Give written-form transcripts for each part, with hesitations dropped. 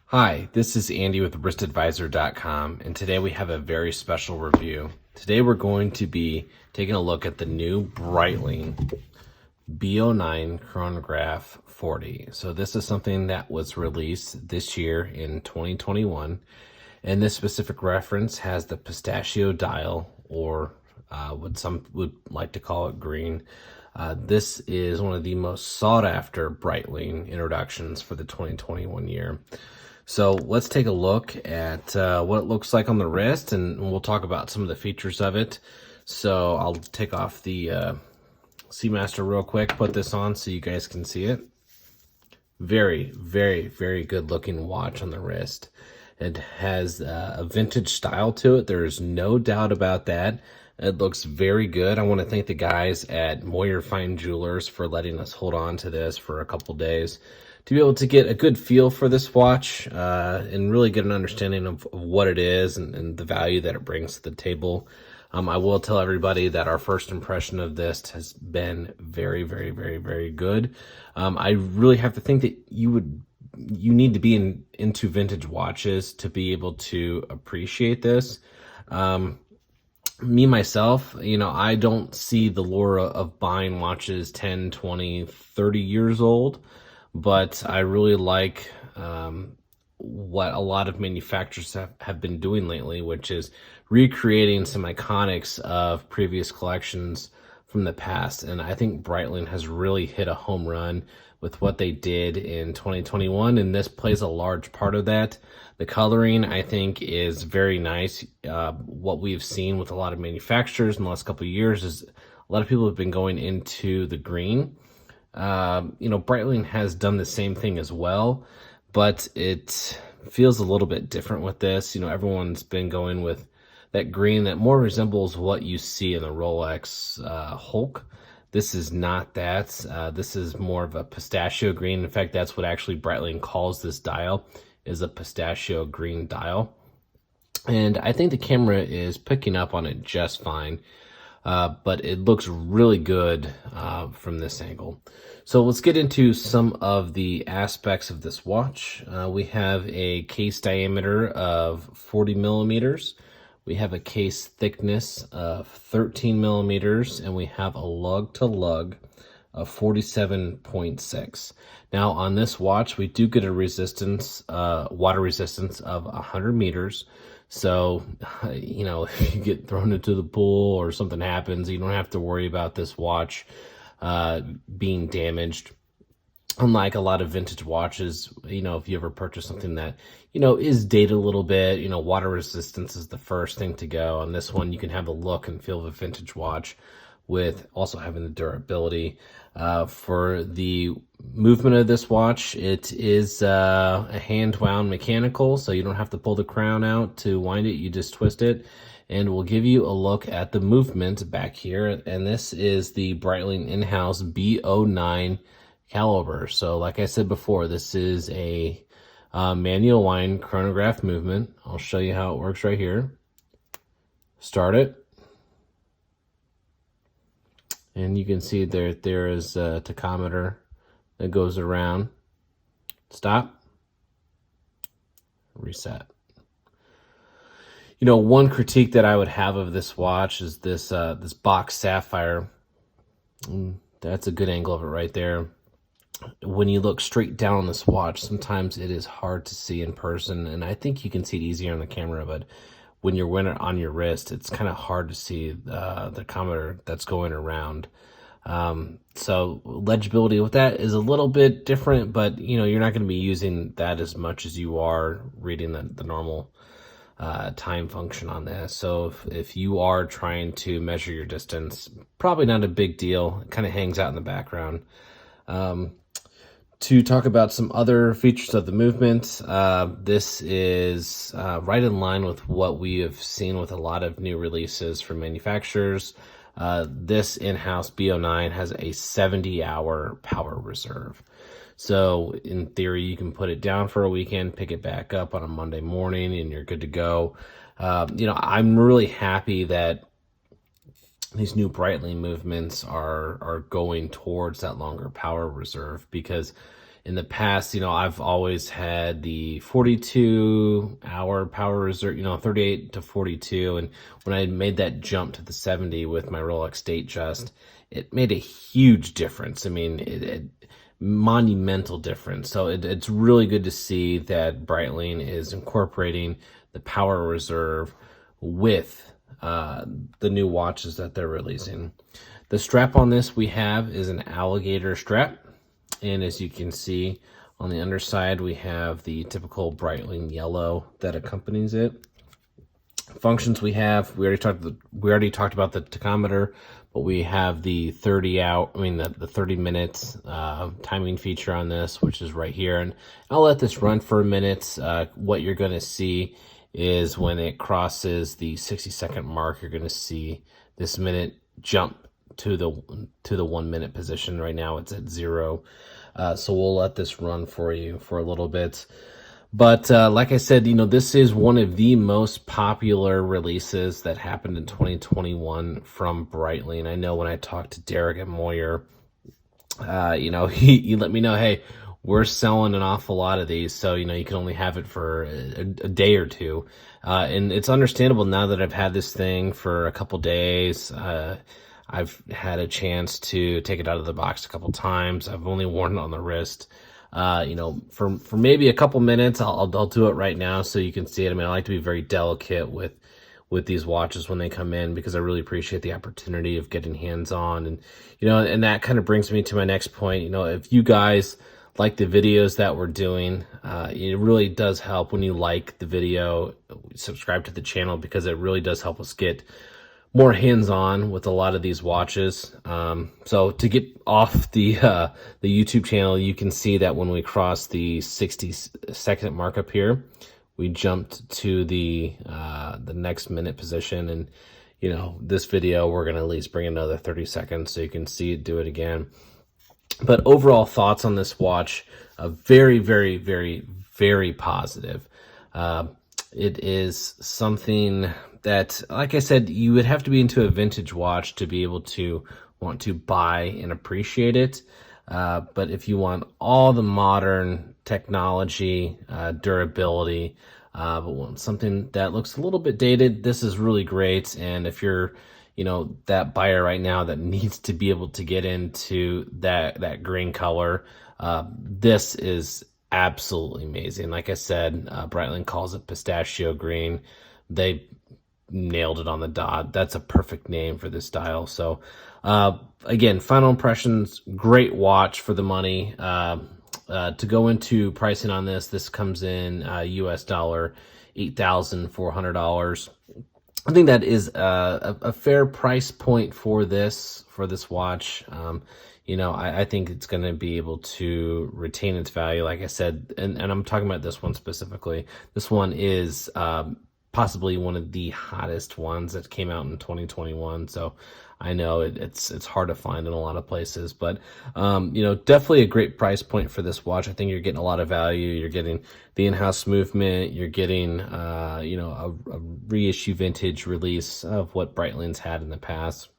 Hi, this is Andy with wristadvisor.com, and today we have a very special review. Today we're going to be taking a look at the new Breitling B09 Chronograph 40. So this is something that was released this year in 2021, and this specific reference has the Pistachio dial, or what some would like to call it green. This is one of the most sought after Breitling introductions for the 2021 year. So let's take a look at what it looks like on the wrist, and we'll talk about some of the features of it. So I'll take off the Seamaster real quick, put this on so you guys can see it. Very, very, very good looking watch on the wrist. It has a vintage style to it. There is no doubt about that. It looks very good. I want to thank the guys at Moyer Fine Jewelers for letting us hold on to this for a couple days to be able to get a good feel for this watch and really get an understanding of what it is and the value that it brings to the table. I will tell everybody that our first impression of this has been very, very, very, very good. I really have to think that you need to be into vintage watches to be able to appreciate this. Me, myself, I don't see the lure of buying watches 10, 20, 30 years old, but I really like what a lot of manufacturers have been doing lately, which is recreating some iconics of previous collections from the past. And I think Breitling has really hit a home run with what they did in 2021, and this plays a large part of that. The coloring, I think, is very nice. What we've seen with a lot of manufacturers in the last couple of years is a lot of people have been going into the green. Breitling has done the same thing as well, but it feels a little bit different with this. Everyone's been going with that green that more resembles what you see in the Rolex Hulk. This is not that. This is more of a pistachio green. In fact, that's what actually Breitling calls this dial, is a pistachio green dial. And I think the camera is picking up on it just fine. But it looks really good from this angle. So let's get into some of the aspects of this watch. We have a case diameter of 40 millimeters. We have a case thickness of 13 millimeters, and we have a lug-to-lug of 47.6. Now on this watch, we do get a resistance, water resistance of 100 meters. So, if you get thrown into the pool or something happens, you don't have to worry about this watch being damaged. Unlike a lot of vintage watches, if you ever purchase something that, is dated a little bit, water resistance is the first thing to go. On this one, you can have a look and feel of a vintage watch with also having the durability. For the movement of this watch, it is a hand-wound mechanical, so you don't have to pull the crown out to wind it. You just twist it, and we'll give you a look at the movement back here. And this is the Breitling in-house B09 caliber. So like I said before, this is a manual wind chronograph movement. I'll show you how it works right here. Start it. And you can see there is a tachometer that goes around. Stop. Reset. One critique that I would have of this watch is this box sapphire. That's a good angle of it right there. When you look straight down on this watch, sometimes it is hard to see in person, and I think you can see it easier on the camera, but when you're wearing it on your wrist, it's kind of hard to see the tachometer that's going around. So legibility with that is a little bit different, but you're not going to be using that as much as you are reading the normal time function on this. So if you are trying to measure your distance, probably not a big deal. It kind of hangs out in the background. To talk about some other features of the movement, this is right in line with what we have seen with a lot of new releases from manufacturers. This in-house B09 has a 70-hour power reserve. So in theory, you can put it down for a weekend, pick it back up on a Monday morning, and you're good to go. I'm really happy that these new Breitling movements are going towards that longer power reserve, because In the past, I've always had the 42-hour power reserve, 38 to 42. And when I made that jump to the 70 with my Rolex Datejust, it made a huge difference. I mean, it monumental difference. So it's really good to see that Breitling is incorporating the power reserve with the new watches that they're releasing. The strap on this we have is an alligator strap. And as you can see on the underside, we have the typical Breitling yellow that accompanies it. Functions we already talked about the tachometer, but we have the 30 minutes timing feature on this, which is right here. And I'll let this run for a minute. What you're going to see is when it crosses the 60-second mark, you're going to see this minute jump to the 1 minute position. Right now it's at 0. So we'll let this run for you for a little bit. But like I said, this is one of the most popular releases that happened in 2021 from Breitling. I know when I talked to Derek at Moyer, he let me know, hey, we're selling an awful lot of these, so you can only have it for a day or two. And it's understandable now that I've had this thing for a couple days. I've had a chance to take it out of the box a couple times. I've only worn it on the wrist. For maybe a couple minutes. I'll do it right now so you can see it. I mean, I like to be very delicate with these watches when they come in, because I really appreciate the opportunity of getting hands-on. And and that kind of brings me to my next point. If you guys like the videos that we're doing, it really does help when you like the video, subscribe to the channel, because it really does help us get more hands-on with a lot of these watches. So to get off the YouTube channel, you can see that when we cross the 60-second mark up here, we jumped to the next minute position. And this video, we're gonna at least bring another 30 seconds so you can see it do it again. But overall thoughts on this watch, very, very, very, very positive. It is something that, like I said, you would have to be into a vintage watch to be able to want to buy and appreciate it. But if you want all the modern technology, durability, but want something that looks a little bit dated, this is really great. And if you're that buyer right now that needs to be able to get into that green color, this is absolutely amazing. Like I said, Breitling calls it Pistachio Green. They nailed it on the dot. That's a perfect name for this dial. So again, final impressions, great watch for the money. To go into pricing on this comes in US dollar $8,400. I think that is a fair price point for this watch. I think it's going to be able to retain its value, like I said, and I'm talking about this one specifically. This one is possibly one of the hottest ones that came out in 2021. So I know it's hard to find in a lot of places, but definitely a great price point for this watch. I think you're getting a lot of value. You're getting the in-house movement. You're getting a reissue vintage release of what Breitling's had in the past,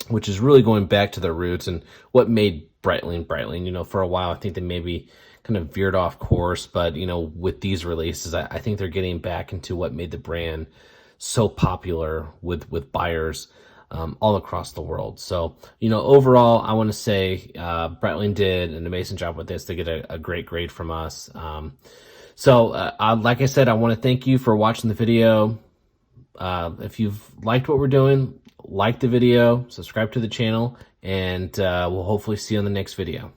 which is really going back to their roots and what made Breitling Breitling. For a while, I think they maybe kind of veered off course, but with these releases, I think they're getting back into what made the brand so popular with buyers all across the world. So overall, I want to say Breitling did an amazing job with this. They get a great grade from us. So like I said, I want to thank you for watching the video. If you've liked what we're doing, like the video, subscribe to the channel, and we'll hopefully see you on the next video.